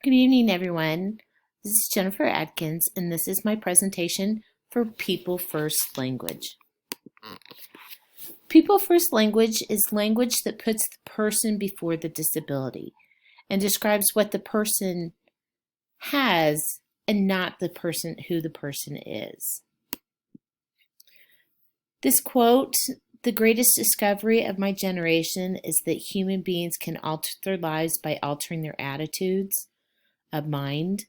Good evening, everyone. This is Jennifer Adkins, and this is my presentation for People First Language. People First Language is language that puts the person before the disability and describes what the person has and not the person who the person is. This quote, "The greatest discovery of my generation is that human beings can alter their lives by altering their attitudes of mind,"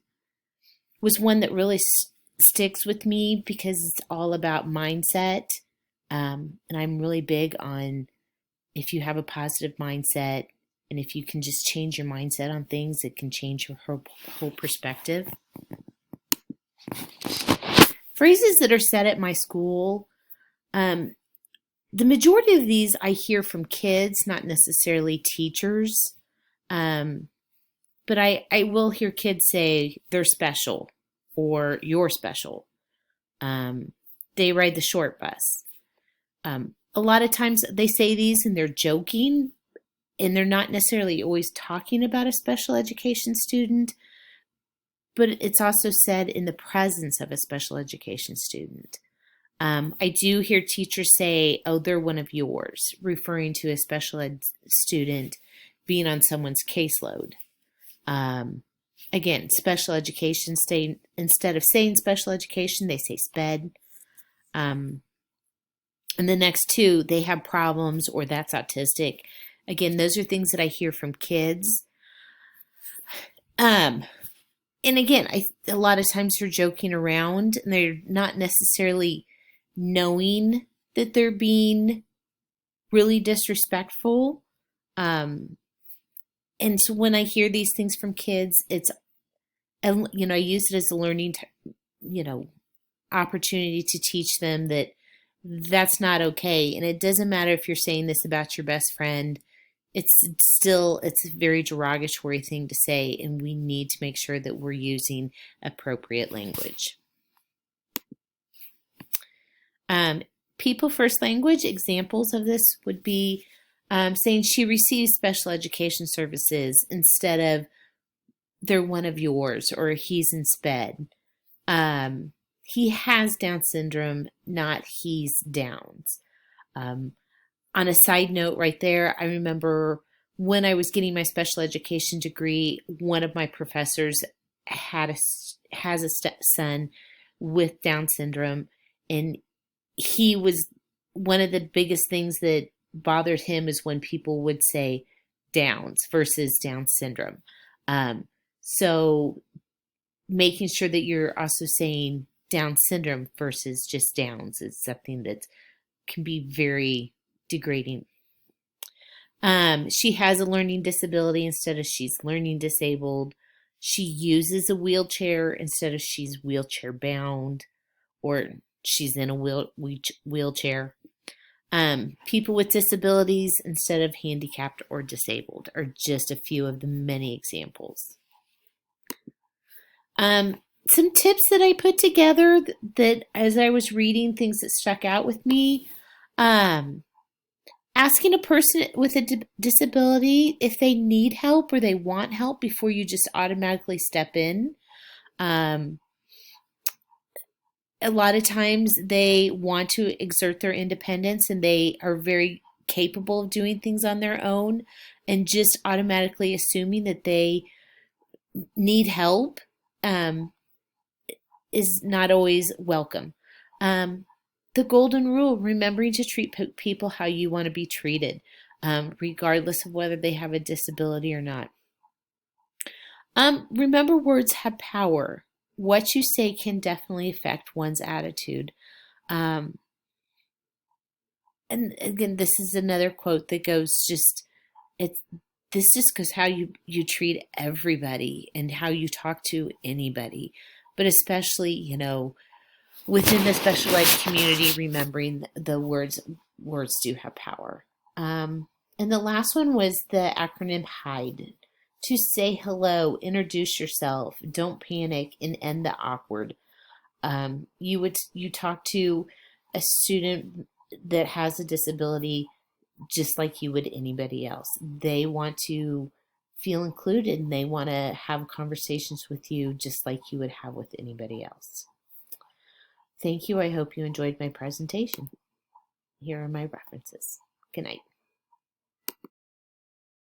was one that really sticks with me because it's all about mindset. And I'm really big on if you have a positive mindset and if you can just change your mindset on things, it can change your whole perspective. Phrases that are said at my school, the majority of these I hear from kids, not necessarily teachers. But I will hear kids say they're special or you're special. They ride the short bus. A lot of times they say these and they're joking and they're not necessarily always talking about a special education student, but it's also said in the presence of a special education student. I do hear teachers say, "Oh, they're one of yours," referring to a special ed student being on someone's caseload. Again, special education, instead of saying special education, they say SPED. And the next two, they have problems or that's autistic. Again, those are things that I hear from kids. And again, a lot of times they're joking around and they're not necessarily knowing that they're being really disrespectful. And so when I hear these things from kids, it's, I use it as a learning, opportunity to teach them that that's not okay. And it doesn't matter if you're saying this about your best friend. It's a very derogatory thing to say, and we need to make sure that we're using appropriate language. People First Language, examples of this would be saying she receives special education services instead of they're one of yours or he's in SPED. He has Down syndrome, not he's Downs. On a side note right there, I remember when I was getting my special education degree, one of my professors has a stepson with Down syndrome, and he was one of the biggest things that bothered him is when people would say Downs versus Down syndrome. So making sure that you're also saying Down syndrome versus just Downs is something that can be very degrading. She has a learning disability instead of she's learning disabled. She uses a wheelchair instead of she's wheelchair bound or she's in a wheelchair. People with disabilities instead of handicapped or disabled are just a few of the many examples. Some tips that I put together that as I was reading things that stuck out with me, asking a person with a disability if they need help or they want help before you just automatically step in. A lot of times they want to exert their independence and they are very capable of doing things on their own, and just automatically assuming that they need help is not always welcome. The golden rule, remembering to treat people how you want to be treated, regardless of whether they have a disability or not. Remember, words have power. What you say can definitely affect one's attitude. And again, this is another quote that goes this just goes how you treat everybody and how you talk to anybody, but especially, within the special ed community, remembering the words do have power. And the last one was the acronym HIDE. To say hello, introduce yourself, don't panic, and end the awkward. You talk to a student that has a disability just like you would anybody else. They want to feel included and they want to have conversations with you just like you would have with anybody else. Thank you. I hope you enjoyed my presentation. Here are my references. Good night.